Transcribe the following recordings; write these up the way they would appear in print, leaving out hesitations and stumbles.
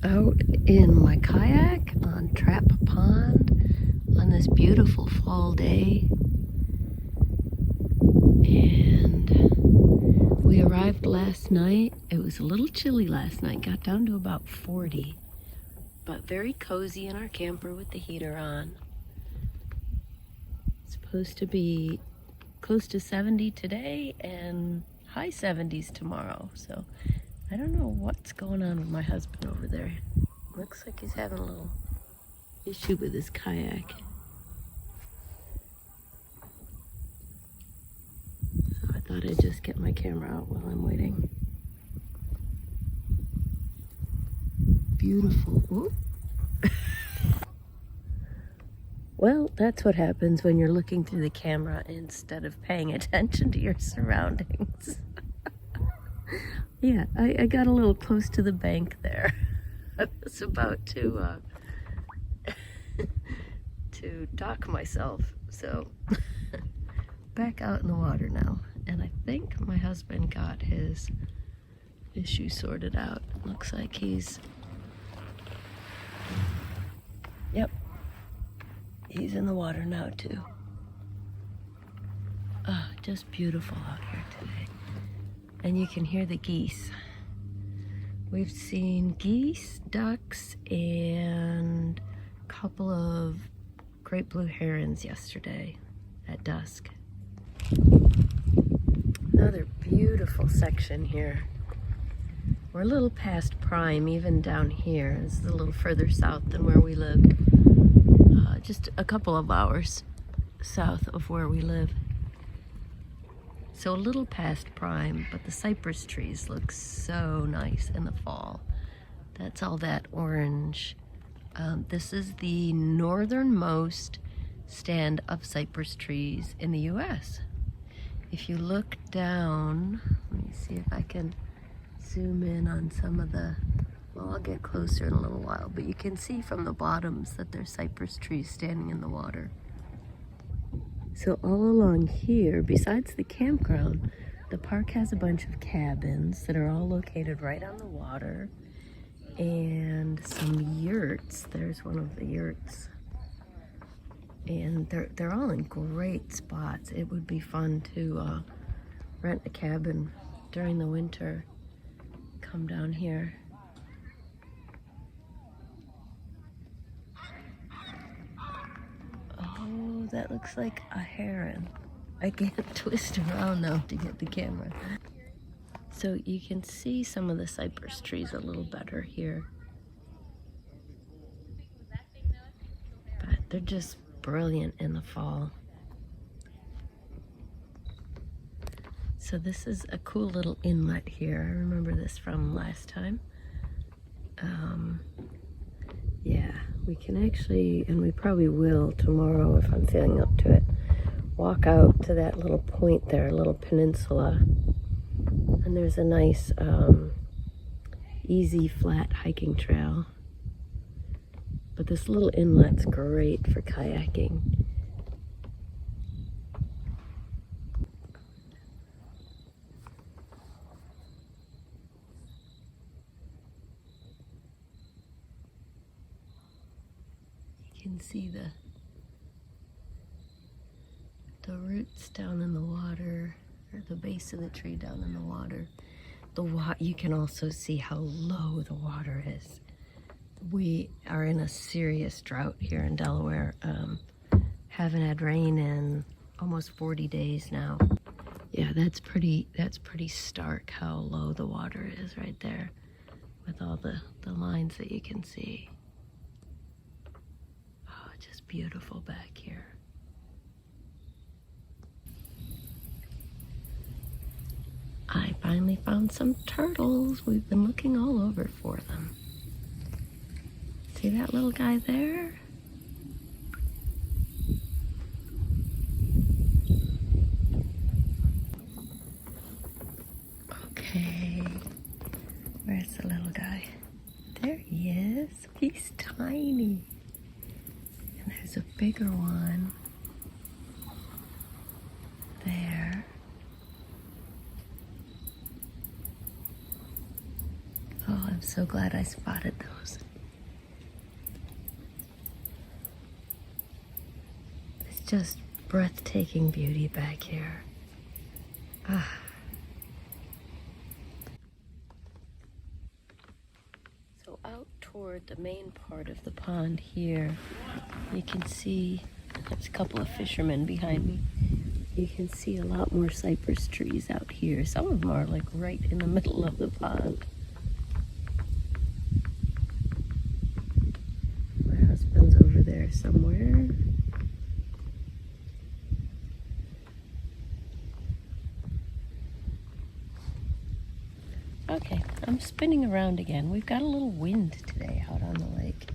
out in my kayak on Trap Pond on this beautiful fall day, and we arrived last night. It was a little chilly last night, got down to about 40, but very cozy in our camper with the heater on. It's supposed to be close to 70 today and high 70s tomorrow, so I don't know what's going on with my husband over there. Looks like he's having a little issue with his kayak. So I thought I'd just get my camera out while I'm waiting. Beautiful. Whoop. Well, that's what happens when you're looking through the camera instead of paying attention to your surroundings. Yeah, I got a little close to the bank there. I was about to dock myself, so back out in the water now. And I think my husband got his issue sorted out. Looks like he's, yep, he's in the water now too. Ah, just beautiful out here today. And you can hear the geese. We've seen geese, ducks, and a couple of great blue herons yesterday at dusk. Another beautiful section here. We're a little past prime, even down here. This is a little further south than where we live. Just a couple of hours south of where we live. So a little past prime, but the cypress trees look so nice in the fall. That's all that orange. This is the northernmost stand of cypress trees in the US. If you look down, let me see if I can zoom in on some of the, well, I'll get closer in a little while, but you can see from the bottoms that there's cypress trees standing in the water. So all along here, besides the campground, the park has a bunch of cabins that are all located right on the water, and some yurts. There's one of the yurts. And they're all in great spots. It would be fun to rent a cabin during the winter. Come down here. Oh, that looks like a heron. I can't twist around though to get the camera. So you can see some of the cypress trees a little better here. But they're just brilliant in the fall. So this is a cool little inlet here. I remember this from last time. Yeah, we can actually, and we probably will tomorrow if I'm feeling up to it, walk out to that little point there, a little peninsula. And there's a nice, easy, flat hiking trail. But this little inlet's great for kayaking. You can see the roots down in the water, or the base of the tree down in the water. You can also see how low the water is. We are in a serious drought here in Delaware. Haven't had rain in almost 40 days now. Yeah, that's pretty stark how low the water is right there with all the lines that you can see. Oh, just beautiful back here. I finally found some turtles. We've been looking all over for them. See that little guy there? Okay, where's the little guy? There he is. He's tiny. And there's a bigger one there. Oh, and I'm so glad I spotted those. It's just breathtaking beauty back here. Ah. So out toward the main part of the pond here, you can see there's a couple of fishermen behind me. You can see a lot more cypress trees out here. Some of them are like right in the middle of the pond. My husband's over there somewhere. Okay, I'm spinning around again. We've got a little wind today out on the lake.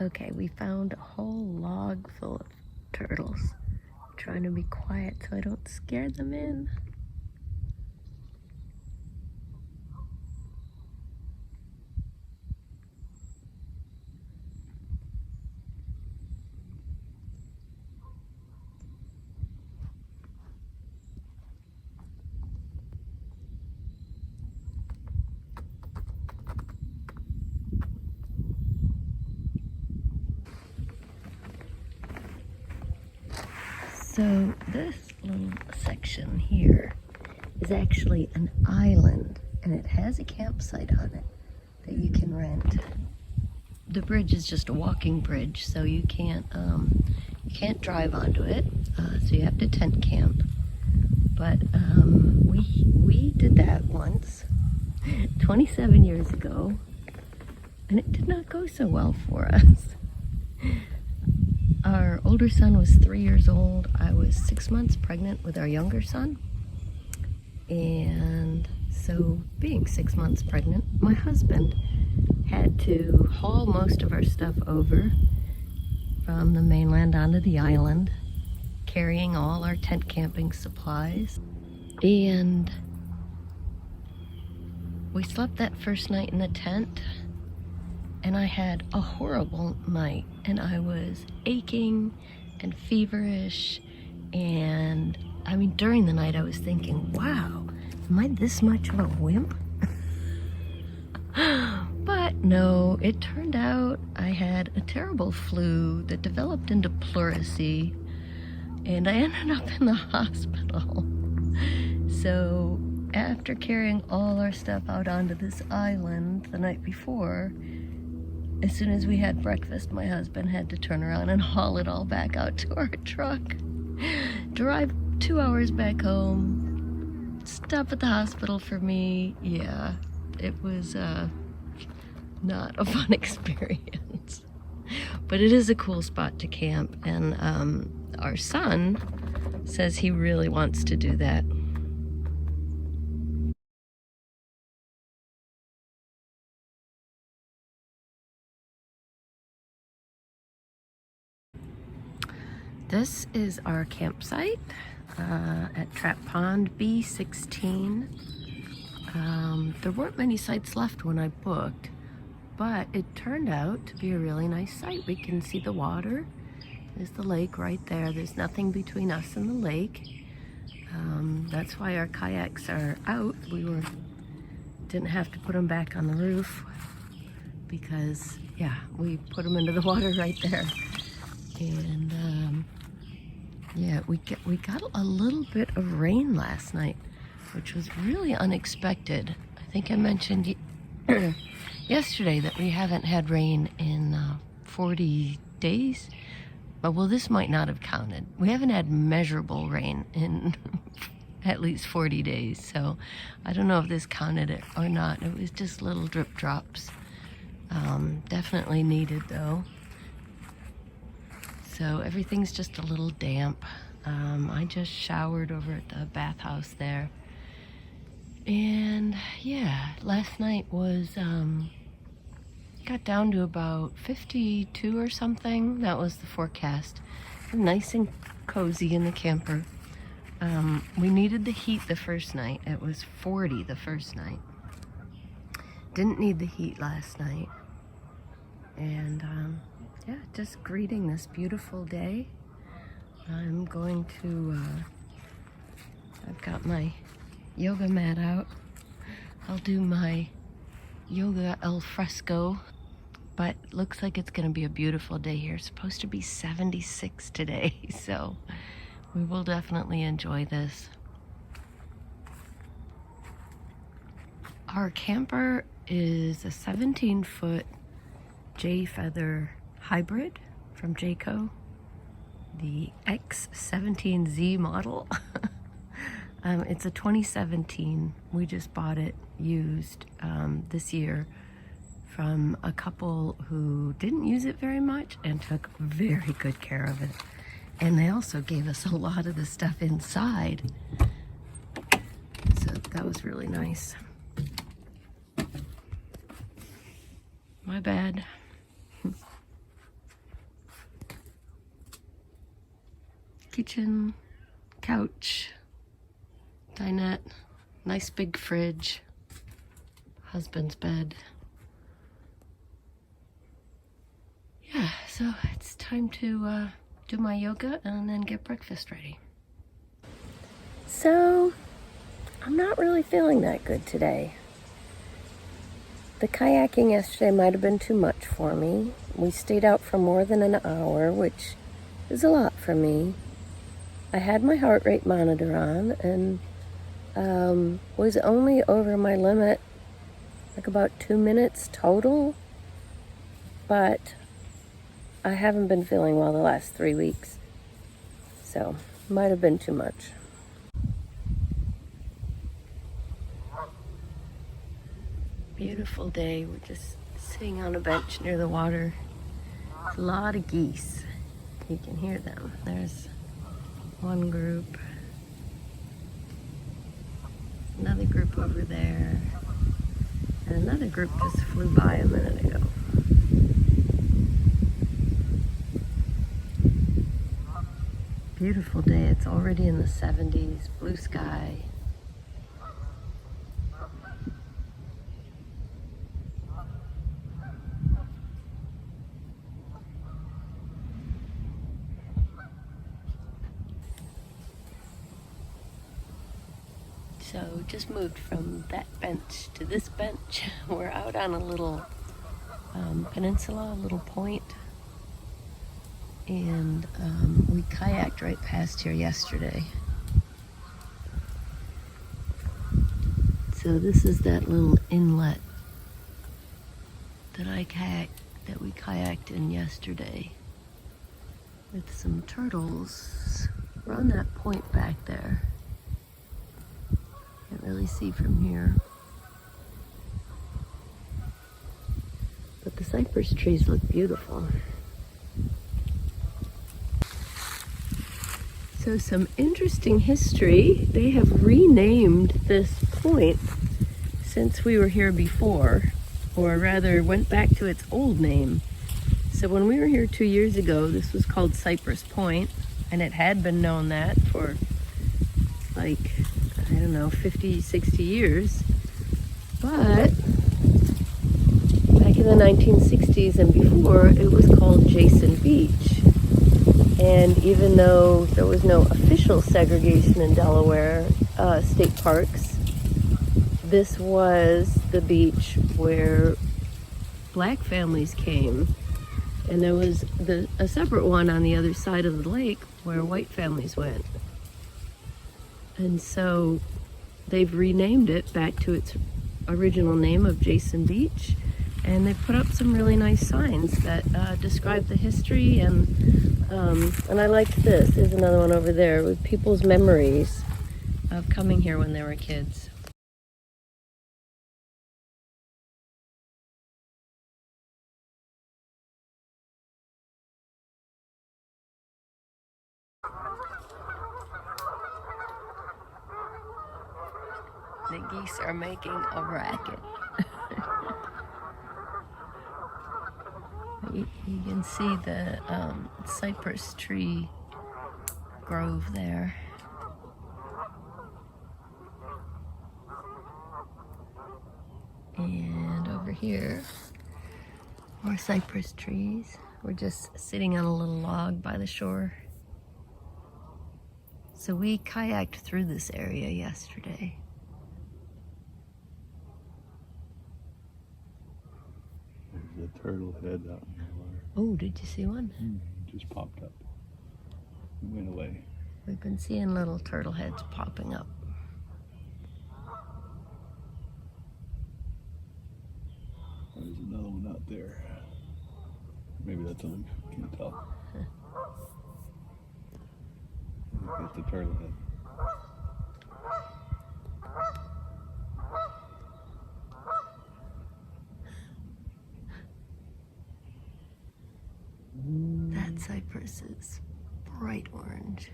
Okay, we found a whole log full of turtles. I'm trying to be quiet so I don't scare them in. So this little section here is actually an island, and it has a campsite on it that you can rent. The bridge is just a walking bridge, so you can't drive onto it, so you have to tent camp. But we did that once, 27 years ago, and it did not go so well for us. Our older son was 3 years old. I was 6 months pregnant with our younger son. And so being 6 months pregnant, my husband had to haul most of our stuff over from the mainland onto the island, carrying all our tent camping supplies. And we slept that first night in the tent, and I had a horrible night, and I was aching and feverish, and I mean, during the night I was thinking, wow, am I this much of a wimp? But no, it turned out I had a terrible flu that developed into pleurisy, and I ended up in the hospital. So after carrying all our stuff out onto this island the night before, as soon as we had breakfast, my husband had to turn around and haul it all back out to our truck, drive 2 hours back home, stop at the hospital for me. Yeah, it was not a fun experience. But it is a cool spot to camp, and our son says he really wants to do that. This is our campsite at Trap Pond B16. There weren't many sites left when I booked, but it turned out to be a really nice site. We can see the water. There's the lake right there. There's nothing between us and the lake. That's why our kayaks are out. Didn't have to put them back on the roof because, yeah, we put them into the water right there. And yeah, we got a little bit of rain last night, which was really unexpected. I think I mentioned yesterday that we haven't had rain in 40 days. Well, this might not have counted. We haven't had measurable rain in at least 40 days, so I don't know if this counted it or not. It was just little drip drops. Definitely needed though. So everything's just a little damp. I just showered over at the bathhouse there. And yeah, last night was, got down to about 52 or something. That was the forecast. Nice and cozy in the camper. We needed the heat the first night. It was 40 the first night. Didn't need the heat last night. And yeah, just greeting this beautiful day. I'm going to, I've got my yoga mat out. I'll do my yoga al fresco, but looks like it's gonna be a beautiful day here. It's supposed to be 76 today, so we will definitely enjoy this. Our camper is a 17-foot J-Feather hybrid from Jayco, the X17Z model. It's a 2017. We just bought it used this year from a couple who didn't use it very much and took very good care of it. And they also gave us a lot of the stuff inside. So that was really nice. My bad. Kitchen, couch, dinette, nice big fridge, husband's bed. Yeah, so it's time to do my yoga and then get breakfast ready. So, I'm not really feeling that good today. The kayaking yesterday might have been too much for me. We stayed out for more than an hour, which is a lot for me. I had my heart rate monitor on and was only over my limit like about 2 minutes total, but I haven't been feeling well the last 3 weeks, so might have been too much. Beautiful day. We're just sitting on a bench near the water. There's a lot of geese. You can hear them. There's one group, another group over there, and another group just flew by a minute ago. Beautiful day. It's already in the 70s, blue sky. So just moved from that bench to this bench. We're out on a little peninsula, a little point. And we kayaked right past here yesterday. So this is that little inlet that we kayaked in yesterday with some turtles. We're on that point back there. Can't really see from here. But the cypress trees look beautiful. So some interesting history. They have renamed this point since we were here before, or rather went back to its old name. So when we were here 2 years ago, this was called Cypress Point, and it had been known that for like, I don't know, 50, 60 years. But back in the 1960s and before, it was called Jason Beach. And even though there was no official segregation in Delaware state parks, this was the beach where black families came. And there was a separate one on the other side of the lake where white families went. And so they've renamed it back to its original name of Jason Beach. And they put up some really nice signs that describe the history, and I liked this. There's another one over there with people's memories of coming here when they were kids. The geese are making a racket. You can see the cypress tree grove there. And over here, more cypress trees. We're just sitting on a little log by the shore. So we kayaked through this area yesterday. There's a turtle head out in the water. Oh, did you see one? Just popped up. It went away. We've been seeing little turtle heads popping up. There's another one out there. Maybe that's a leaf. Can't tell. I think that's the turtle head. That cypress is bright orange.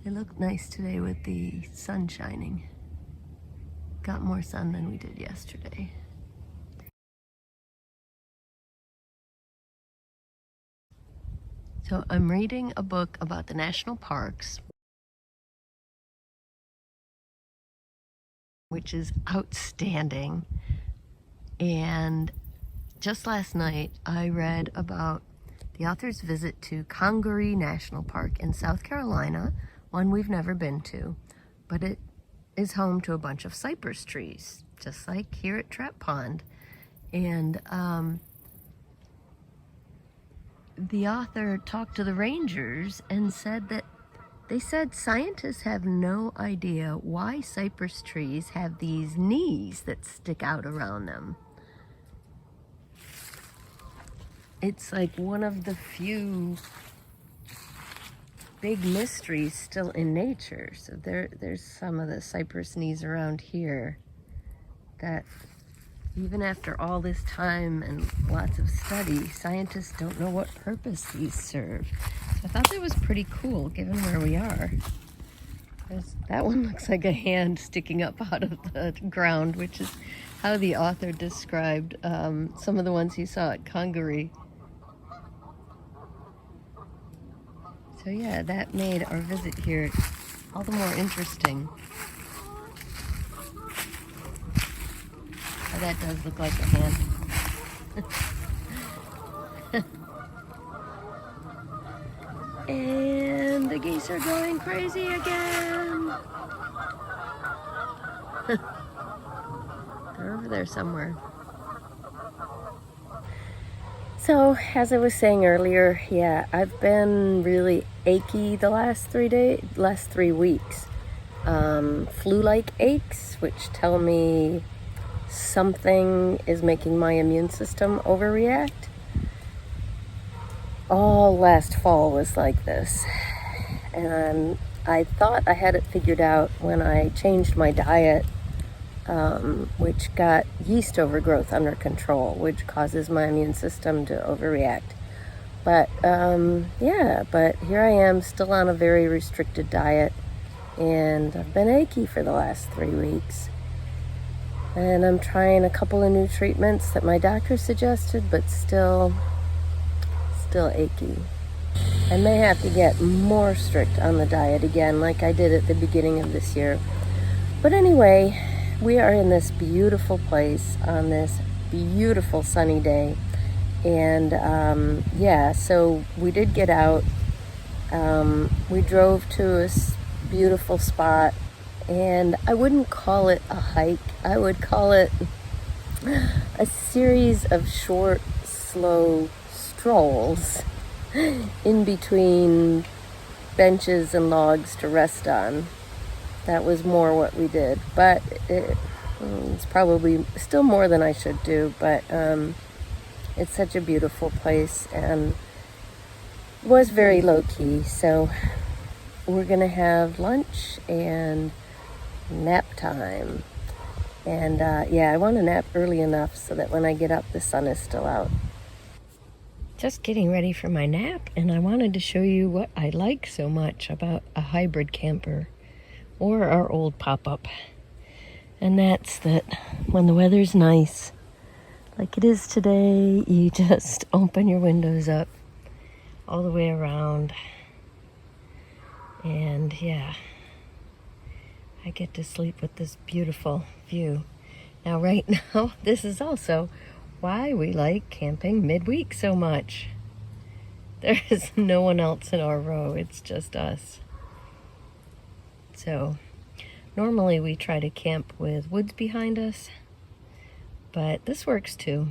They look nice today with the sun shining. Got more sun than we did yesterday. So I'm reading a book about the national parks, which is outstanding. And just last night I read about the author's visit to Congaree National Park in South Carolina, one we've never been to, but it is home to a bunch of cypress trees, just like here at Trap Pond. And the author talked to the rangers and said that they said scientists have no idea why cypress trees have these knees that stick out around them. It's like one of the few big mysteries still in nature. So there's some of the cypress knees around here that even after all this time and lots of study, scientists don't know what purpose these serve. So I thought that was pretty cool given where we are. That one looks like a hand sticking up out of the ground, which is how the author described some of the ones he saw at Congaree. So yeah, that made our visit here all the more interesting. Oh, that does look like a hand. And the geese are going crazy again. They're over there somewhere. So, as I was saying earlier, yeah, I've been really achy the last 3 weeks. Flu-like aches, which tell me something is making my immune system overreact. All last fall was like this. And I thought I had it figured out when I changed my diet, which got yeast overgrowth under control, which causes my immune system to overreact. But but here I am still on a very restricted diet, and I've been achy for the last 3 weeks. And I'm trying a couple of new treatments that my doctor suggested, but still achy. I may have to get more strict on the diet again, like I did at the beginning of this year. But anyway, we are in this beautiful place on this beautiful sunny day. And so we did get out. We drove to a beautiful spot, and I wouldn't call it a hike. I would call it a series of short, slow strolls in between benches and logs to rest on. That was more what we did, but it's probably still more than I should do, but it's such a beautiful place and was very low-key. So we're gonna have lunch and nap time, and I want to nap early enough so that when I get up the sun is still out. Just getting ready for my nap, and I wanted to show you what I like so much about a hybrid camper or our old pop-up. And that's that when the weather's nice, like it is today, you just open your windows up all the way around. And yeah, I get to sleep with this beautiful view. Now right now, this is also why we like camping midweek so much. There is no one else in our row. It's just us. So normally we try to camp with woods behind us, but this works too.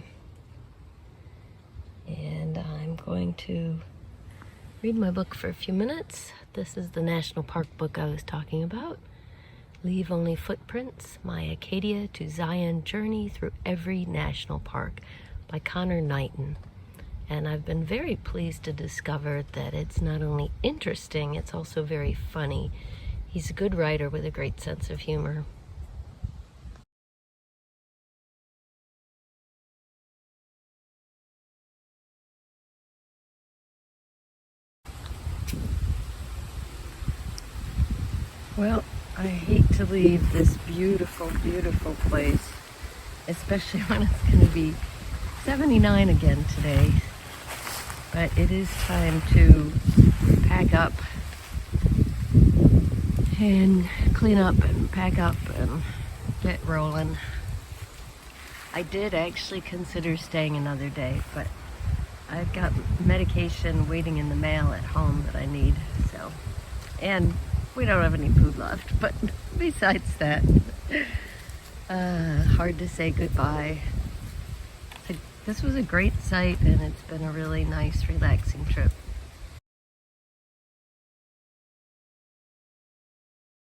And I'm going to read my book for a few minutes. This is the national park book I was talking about. Leave Only Footprints, My Acadia to Zion Journey Through Every National Park by Connor Knighton. And I've been very pleased to discover that it's not only interesting, it's also very funny. He's a good writer with a great sense of humor. Well, I hate to leave this beautiful, beautiful place, especially when it's going to be 79 again today. But it is time to pack up and clean up and pack up and get rolling. I did actually consider staying another day, but I've got medication waiting in the mail at home that I need, so. And we don't have any food left, but besides that, hard to say goodbye. This was a great site, and it's been a really nice, relaxing trip.